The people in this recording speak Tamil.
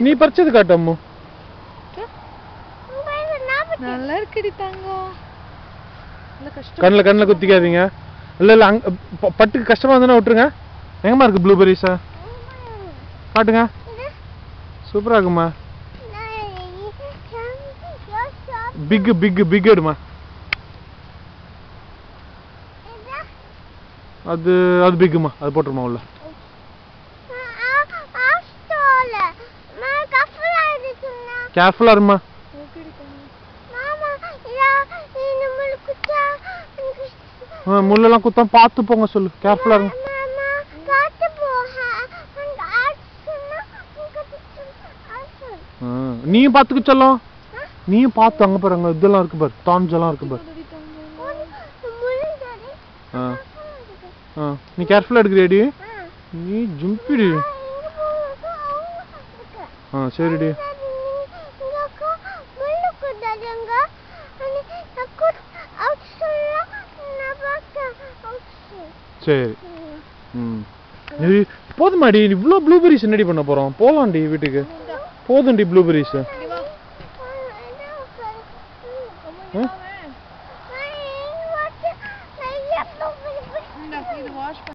நீ பறிச்சது காட்டு அம்மு. நல்லா இருக்குடி தங்கம். இல்ல கஷ்டம். கண்ணுல குத்திக்காதீங்க. இல்ல அங்க பட்டுக்கு கஷ்டமா இருந்தானே விட்டுருங்க. எங்கம்மா இருக்கு ப்ளூபெரிஸா? காட்டுங்க. சூப்பரா இருக்குமா? பிக் எடுமா. அது பிக்குமா, அது போட்டுருமா உள்ள. கேர்ஃபுல்லா இருமா. முள்ளெல்லாம் குத்தம் பார்த்து போங்க சொல்லு. கேர்ஃபுல்லா இருங்க. நீயும் பார்த்துக்க சொல்லும். நீயும் பார்த்து அங்க பாருங்க, இதெல்லாம் இருக்கு பாரு, தான்ஸ் எல்லாம் இருக்கு பாரு. நீ கேர்ஃபுல்லா எடுக்கறியாடி? நீ ஜம்பிடி. சரிடி. சரி. போதுமாடி, இவ்வளோ ப்ளூபெரிஸ் என்னடி பண்ண போறோம்? போலாம்டி வீட்டுக்கு. போதும்டி ப்ளூபெரிஸ்.